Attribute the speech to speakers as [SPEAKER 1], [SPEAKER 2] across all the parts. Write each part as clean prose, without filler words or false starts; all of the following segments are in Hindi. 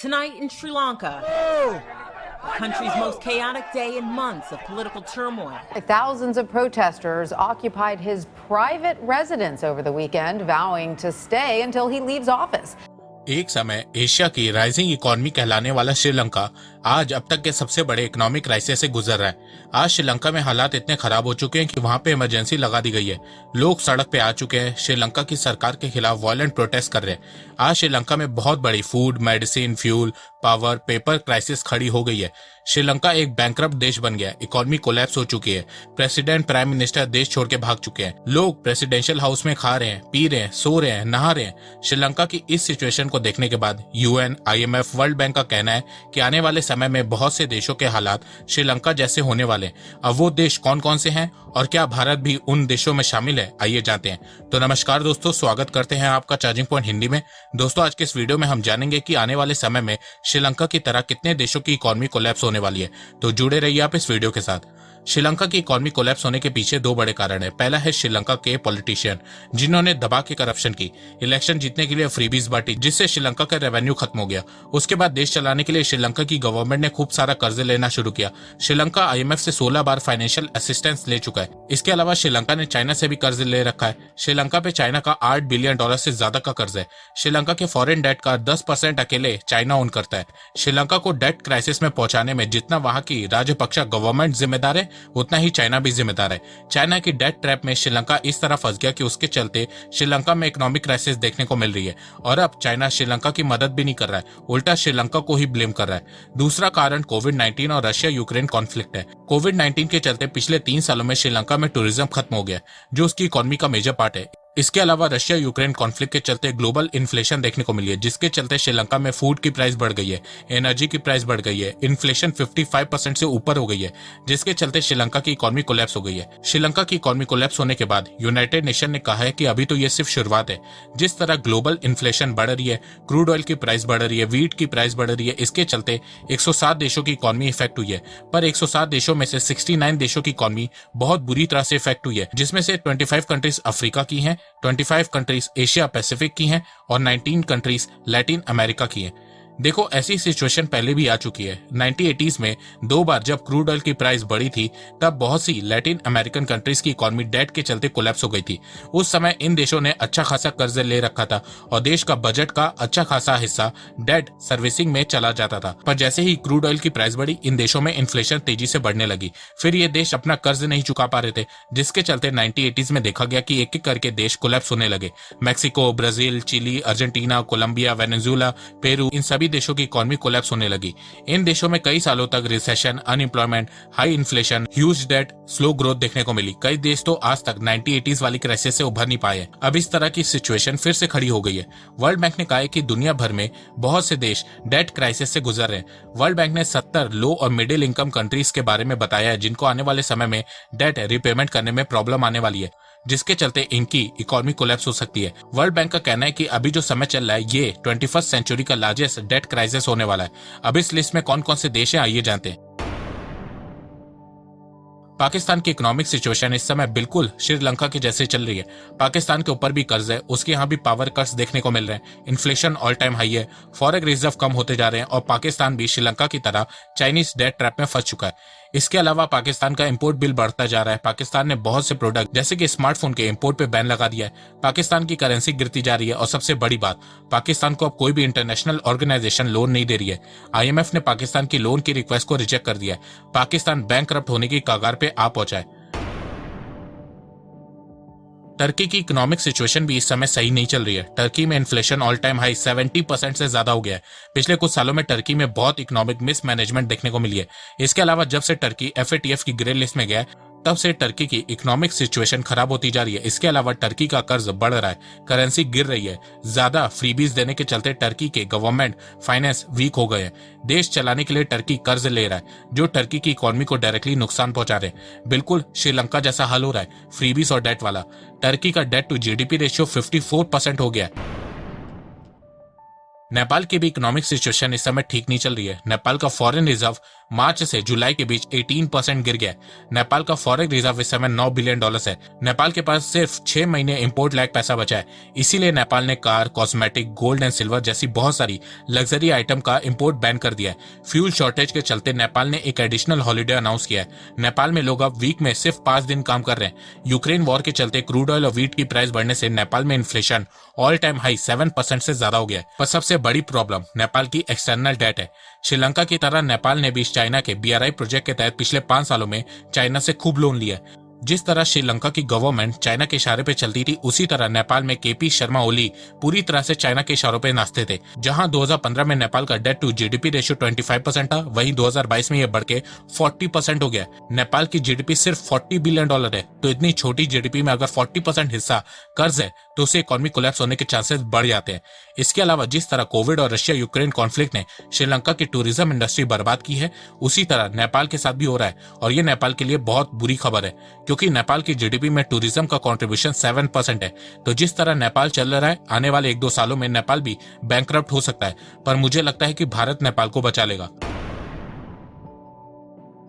[SPEAKER 1] Tonight in Sri Lanka, the country's most chaotic day in months of political turmoil.
[SPEAKER 2] Thousands of protesters occupied his private residence over the weekend, vowing to stay until he leaves office.
[SPEAKER 3] एक समय एशिया की राइजिंग इकोनॉमी कहलाने वाला श्रीलंका आज अब तक के सबसे बड़े इकोनॉमिक क्राइसिस से गुजर रहा है। आज श्रीलंका में हालात इतने खराब हो चुके हैं कि वहां पे इमरजेंसी लगा दी गई है। लोग सड़क पे आ चुके हैं, श्रीलंका की सरकार के खिलाफ वायलेंट प्रोटेस्ट कर रहे हैं। आज श्रीलंका में बहुत बड़ी food, medicine, fuel, power, paper crisis खड़ी हो गई है। श्रीलंका एक बैंकरप्ट देश बन गया, इकोनॉमी कोलैप्स हो चुकी है। प्रेसिडेंट, प्राइम मिनिस्टर देश छोड़ के भाग चुके हैं। लोग प्रेसिडेंशियल हाउस में खा रहे हैं, पी रहे हैं, सो रहे हैं, नहा रहे हैं। श्रीलंका की इस सिचुएशन को देखने के बाद यूएन, आईएमएफ, वर्ल्ड बैंक का कहना है कि आने वाले समय में बहुत से देशों के हालात श्रीलंका जैसे होने वाले हैं। अब वो देश कौन कौन से हैं और क्या भारत भी उन देशों में शामिल है, आइए जानते हैं। तो नमस्कार दोस्तों, स्वागत करते हैं आपका चार्जिंग पॉइंट हिंदी में। दोस्तों, आज के इस वीडियो में हम जानेंगे कि आने वाले समय में श्रीलंका की तरह कितने देशों की इकोनॉमी कोलैप्स होने वाली है। तो जुड़े रहिए आप इस वीडियो के साथ। श्रीलंका की इकोनॉमी कोलैप्स होने के पीछे दो बड़े कारण है। पहला है श्रीलंका के पॉलिटिशियन, जिन्होंने दबा के करप्शन की, इलेक्शन जीतने के लिए फ्रीबीज बांटी, जिससे श्रीलंका का रेवेन्यू खत्म हो गया। उसके बाद देश चलाने के लिए श्रीलंका की गवर्नमेंट ने खूब सारा कर्ज लेना शुरू किया। श्रीलंका आईएमएफ से 16 बार फाइनेंशियल असिस्टेंस ले चुका है। इसके अलावा श्रीलंका ने चाइना से भी कर्ज ले रखा है। श्रीलंका पे चाइना का $8 बिलियन से ज्यादा का कर्ज है। श्रीलंका के फॉरेन डेट का 10% अकेले चाइना ओन करता है। श्रीलंका को डेट क्राइसिस में पहुंचाने में जितना वहां की राजपक्षा गवर्नमेंट जिम्मेदार है, उतना ही चाइना भी जिम्मेदार है। चाइना की डेट ट्रैप में श्रीलंका इस तरह फंस गया कि उसके चलते श्रीलंका में इकोनॉमिक क्राइसिस देखने को मिल रही है। और अब चाइना श्रीलंका की मदद भी नहीं कर रहा है, उल्टा श्रीलंका को ही ब्लेम कर रहा है। दूसरा कारण कोविड-19 और रशिया यूक्रेन कॉन्फ्लिक्ट है। कोविड-19 के चलते पिछले 3 सालों में श्रीलंका में टूरिज्म खत्म हो गया, जो उसकी इकोनॉमी का मेजर पार्ट है। इसके अलावा रशिया यूक्रेन कॉन्फ्लिक्ट के चलते ग्लोबल इन्फ्लेशन देखने को मिली है, जिसके चलते श्रीलंका में फूड की प्राइस बढ़ गई है, एनर्जी की प्राइस बढ़ गई है, इन्फ्लेशन 55% से ऊपर हो गई है, जिसके चलते श्रीलंका की इकोनॉमी कोलैप्स हो गई है। श्रीलंका की इकोनॉमी कोलैप्स होने के बाद यूनाइटेड नेशन ने कहा है कि अभी तो ये सिर्फ शुरुआत है। जिस तरह ग्लोबल इन्फ्लेशन बढ़ रही है, क्रूड ऑयल की प्राइस बढ़ रही है, वीट की प्राइस बढ़ रही है, इसके चलते 107 देशों की इकोनॉमी इफेक्ट हुई है। पर 107 देशों में से 69 देशों की इकोनॉमी बहुत बुरी तरह से इफेक्ट हुई है, जिसमें से 25 कंट्रीज अफ्रीका की हैं, 25 कंट्रीज एशिया पैसिफिक की हैं और 19 कंट्रीज लैटिन अमेरिका की हैं। देखो, ऐसी सिचुएशन पहले भी आ चुकी है। 1980s में 2 बार जब क्रूड ऑयल की प्राइस बढ़ी थी, तब बहुत सी लैटिन अमेरिकन कंट्रीज की इकोनॉमी डेट के चलते कोलैप्स हो गई थी। उस समय इन देशों ने अच्छा खासा कर्ज ले रखा था और देश का बजट का अच्छा खासा हिस्सा डेट सर्विसिंग में चला जाता था। पर जैसे ही क्रूड ऑयल की प्राइस बढ़ी, इन देशों में इन्फ्लेशन तेजी से बढ़ने लगी। फिर ये देश अपना कर्ज नहीं चुका पा रहे थे, जिसके चलते 1980s में देखा गया कि एक एक करके देश कोलैप्स होने लगे। Mexico, Brazil, Chile, Argentina, Colombia, Venezuela, Peru, इन सभी देशों की इकोनॉमी कोलैप्स होने लगी। इन देशों में कई सालों तक recession, unemployment, high inflation, huge debt, slow growth देखने को मिली। कई देश तो आज तक 1980s वाली क्राइसिस से उभर नहीं पाए। अब इस तरह की सिचुएशन फिर से खड़ी हो गई है। वर्ल्ड बैंक ने कहा है कि दुनिया भर में बहुत से देश डेट क्राइसिस से गुजर रहे हैं। वर्ल्ड बैंक ने 70 लो और मिडिल इनकम कंट्रीज के बारे में बताया है, जिनको आने वाले समय में डेट रिपेमेंट करने में प्रॉब्लम आने वाली है, जिसके चलते इनकी इकोनॉमी कोलैप्स हो सकती है। वर्ल्ड बैंक का कहना है कि अभी जो समय चल रहा है, ये 21st सेंचुरी का लार्जेस्ट डेट क्राइसिस होने वाला है। अब इस लिस्ट में कौन कौन से देश हैं, आइए जानते हैं। पाकिस्तान की इकोनॉमिक सिचुएशन इस समय बिल्कुल श्रीलंका के जैसे चल रही है। पाकिस्तान के ऊपर भी कर्ज है, उसके यहाँ भी पावर कट्स देखने को मिल रहे हैं, इन्फ्लेशन ऑल टाइम हाई है, फॉरेन रिजर्व कम होते जा रहे हैं और पाकिस्तान भी श्रीलंका की तरह चाइनीज डेट ट्रैप में फंस चुका है। इसके अलावा पाकिस्तान का इंपोर्ट बिल बढ़ता जा रहा है। पाकिस्तान ने बहुत से प्रोडक्ट जैसे कि स्मार्टफोन के इंपोर्ट पे बैन लगा दिया है। पाकिस्तान की करेंसी गिरती जा रही है और सबसे बड़ी बात, पाकिस्तान को अब कोई भी इंटरनेशनल ऑर्गेनाइजेशन लोन नहीं दे रही है। आईएमएफ ने पाकिस्तान की लोन की रिक्वेस्ट को रिजेक्ट कर दिया है। पाकिस्तान बैंकरप्ट होने की कगार पे आ पहुंचा है। टर्की की इकोनॉमिक सिचुएशन भी इस समय सही नहीं चल रही है। टर्की में इन्फ्लेशन ऑल टाइम हाई 70% से ज्यादा हो गया है। पिछले कुछ सालों में टर्की में बहुत इकोनॉमिक मिसमैनेजमेंट देखने को मिली है। इसके अलावा जब से टर्की FATF की ग्रे लिस्ट में गया, तब से टर्की की इकोनॉमिक सिचुएशन खराब होती जा रही है। इसके अलावा टर्की का कर्ज बढ़ रहा है, करेंसी गिर रही है, ज्यादा फ्रीबीज देने के चलते टर्की के गवर्नमेंट फाइनेंस वीक हो गए हैं। देश चलाने के लिए टर्की कर्ज ले रहा है, जो टर्की की इकोनॉमी को डायरेक्टली नुकसान पहुंचा रहे हैं। बिल्कुल श्रीलंका जैसा हाल हो रहा है, फ्रीबीज और डेट वाला। टर्की का डेट टू GDP रेशियो 54% हो गया है। नेपाल की भी इकोनॉमिक सिचुएशन इस समय ठीक नहीं चल रही है। नेपाल का फॉरेन रिजर्व मार्च से जुलाई के बीच 18% गिर गया। नेपाल का फॉरेन रिजर्व इस समय $9 बिलियन है। नेपाल के पास सिर्फ 6 महीने इंपोर्ट लायक पैसा बचा है। इसीलिए नेपाल ने car, cosmetic, gold and silver जैसी बहुत सारी लग्जरी आइटम का इंपोर्ट बैन कर दिया है। फ्यूल शॉर्टेज के चलते नेपाल ने एक एडिशनल हॉलीडे अनाउंस किया है। नेपाल में लोग अब वीक में सिर्फ 5 दिन काम कर रहे हैं। यूक्रेन वॉर के चलते क्रूड ऑयल और व्हीट की प्राइस बढ़ने से नेपाल में इन्फ्लेशन ऑल टाइम हाई 7% से ज्यादा हो गया है। पर सबसे बड़ी प्रॉब्लम नेपाल की एक्सटर्नल डेट है। श्रीलंका की तरह नेपाल ने भी चाइना के BRI प्रोजेक्ट के तहत पिछले 5 सालों में चाइना से खूब लोन लिया है। जिस तरह श्रीलंका की गवर्नमेंट चाइना के इशारे पे चलती थी, उसी तरह नेपाल में KP शर्मा ओली पूरी तरह से चाइना के इशारों पे नाचते थे। जहां 2015 में नेपाल का डेट टू GDP रेशियो 25% था, वहीं 2022 में यह बढ़ के 40% हो गया। नेपाल की GDP सिर्फ $40 बिलियन है, तो इतनी छोटी GDP में अगर 40% हिस्सा कर्ज है तो उसे इकोनॉमी कोलैप्स होने के चांसेस बढ़ जाते हैं। इसके अलावा जिस तरह कोविड और रशिया यूक्रेन कॉन्फ्लिक्ट ने श्रीलंका की टूरिज्म इंडस्ट्री बर्बाद की है, उसी तरह नेपाल के साथ भी हो रहा है और ये नेपाल के लिए बहुत बुरी खबर है, क्योंकि नेपाल की GDP में टूरिज्म का कंट्रीब्यूशन 7% है। तो जिस तरह नेपाल चल रहा है, आने वाले 1-2 सालों में नेपाल भी बैंकरप्ट हो सकता है, पर मुझे लगता है कि भारत नेपाल को बचा लेगा।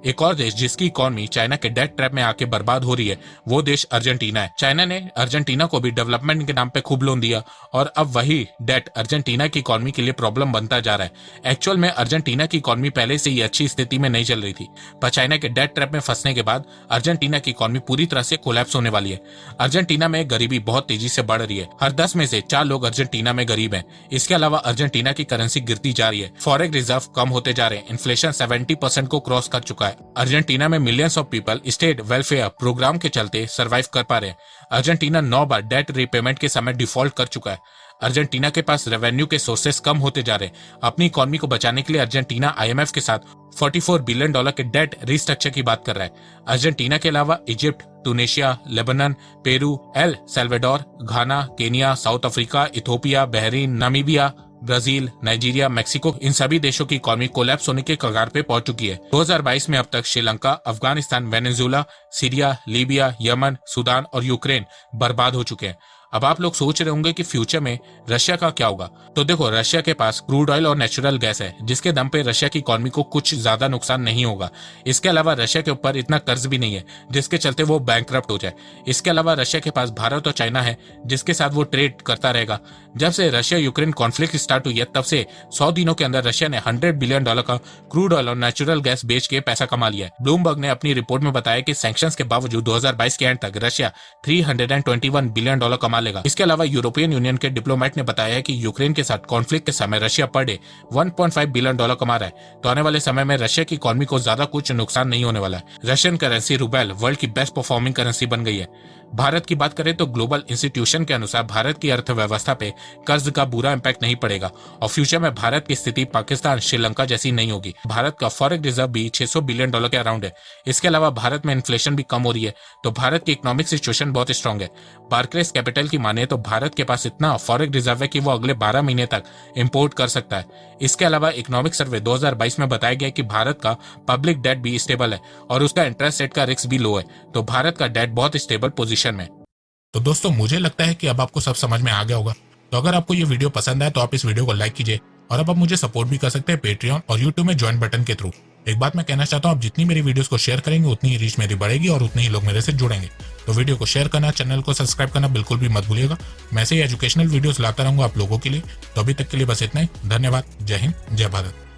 [SPEAKER 3] एक और देश जिसकी इकोनॉमी चाइना के डेट ट्रैप में आके बर्बाद हो रही है, वो देश अर्जेंटीना है। चाइना ने अर्जेंटीना को भी डेवलपमेंट के नाम पे खूब लोन दिया और अब वही डेट अर्जेंटीना की इकोनॉमी के लिए प्रॉब्लम बनता जा रहा है। एक्चुअल में अर्जेंटीना की इकोनॉमी पहले से ही अच्छी स्थिति में नहीं चल रही थी, पर चाइना के डेट ट्रैप में फंसने के बाद अर्जेंटीना की इकोनॉमी पूरी तरह से कोलैप्स होने वाली है। अर्जेंटीना में गरीबी बहुत तेजी से बढ़ रही है। हर 10 में से 4 लोग अर्जेंटीना में गरीब हैं। इसके अलावा अर्जेंटीना की करेंसी गिरती जा रही है, फॉरेक्स रिजर्व कम होते जा रहे हैं, इन्फ्लेशन 70% को क्रॉस कर चुका है। अर्जेंटीना में millions of people state welfare program के चलते सरवाइव कर पा रहे हैं। अर्जेंटीना 9 बार डेट रीपेमेंट के समय डिफॉल्ट कर चुका है। अर्जेंटीना के पास रेवेन्यू के सोर्सेस कम होते जा रहे हैं। अपनी इकोनॉमी को बचाने के लिए अर्जेंटीना IMF के साथ $44 बिलियन के डेट रिस्ट्रक्चर की बात कर रहा है। अर्जेंटीना के अलावा Egypt, Tunisia, Lebanon, Peru, El Salvador, Ghana, Kenya, South Africa, Ethiopia, Bahrain, Namibia, Brazil, Nigeria, Mexico, इन सभी देशों की इकोनॉमी कोलैप्स होने के कगार पे पहुंच चुकी है। 2022 में अब तक Sri Lanka, Afghanistan, Venezuela, Syria, Libya, Yemen, Sudan और यूक्रेन बर्बाद हो चुके हैं। अब आप लोग सोच रहे होंगे कि फ्यूचर में रशिया का क्या होगा। तो देखो, रशिया के पास क्रूड ऑयल और नेचुरल गैस है, जिसके दम पे रशिया की इकोनॉमी को कुछ ज्यादा नुकसान नहीं होगा। इसके अलावा रशिया के ऊपर इतना कर्ज भी नहीं है जिसके चलते वो बैंकरप्ट हो जाए। इसके अलावा रशिया के पास भारत और चाइना है, जिसके साथ वो ट्रेड करता रहेगा। जब से रशिया यूक्रेन कॉन्फ्लिक्ट स्टार्ट हुई है, तब से 100 दिनों के अंदर रशिया ने $100 बिलियन का क्रूड ऑयल और नेचुरल गैस बेच के पैसा कमा लिया है। ब्लूमबर्ग ने अपनी रिपोर्ट में बताया कि सैंक्शंस के बावजूद 2022 के एंड तक रशिया $321 बिलियन कमा लेगा। इसके अलावा यूरोपियन यूनियन के डिप्लोमेट ने बताया है कि यूक्रेन के साथ कॉन्फ्लिक्ट के समय रशिया पर डे $1.5 बिलियन कमा रहा है। तो आने वाले समय में रशिया की इकोनॉमी को ज्यादा कुछ नुकसान नहीं होने वाला है। रशियन करेंसी रूबेल वर्ल्ड की बेस्ट परफॉर्मिंग करेंसी बन गई है। भारत की बात करें तो ग्लोबल इंस्टीट्यूशन के अनुसार भारत की अर्थव्यवस्था पे कर्ज का बुरा इंपैक्ट नहीं पड़ेगा और फ्यूचर में भारत की स्थिति पाकिस्तान, श्रीलंका जैसी नहीं होगी। भारत का फॉरेक्स रिजर्व भी $600 बिलियन के अराउंड है। इसके अलावा भारत में इन्फ्लेशन भी कम हो रही है, तो भारत की इकोनॉमिक सिचुएशन बहुत स्ट्रांग है। बार्कलेस कैपिटल की माने तो भारत के पास इतना फॉरेक्स रिजर्व है कि वो अगले 12 महीने तक इंपोर्ट कर सकता है। इसके अलावा इकोनॉमिक सर्वे 2022 में बताया गया कि भारत का पब्लिक डेट भी स्टेबल है और उसका इंटरेस्ट रेट का रिस्क भी लो है, तो भारत का डेट बहुत स्टेबल पोजीशन में। तो दोस्तों, मुझे लगता है कि अब आपको सब समझ में आ गया होगा। तो अगर आपको ये वीडियो पसंद आए तो आप इस वीडियो को लाइक कीजिए और अब आप मुझे सपोर्ट भी कर सकते हैं पेट्रियन और यूट्यूब में ज्वाइन बटन के थ्रू। एक बात मैं कहना चाहता हूँ, आप जितनी मेरी वीडियोस को शेयर करेंगे उतनी ही रीच मेरी बढ़ेगी और उतने ही लोग मेरे से जुड़ेंगे। तो वीडियो को शेयर करना, चैनल को सब्सक्राइब करना बिल्कुल भी मत भूलिएगा। मैं ऐसे ही एजुकेशनल वीडियोस लाता रहूंगा आप लोगों के लिए। तो अभी तक के लिए बस इतना ही। धन्यवाद। जय हिंद, जय भारत।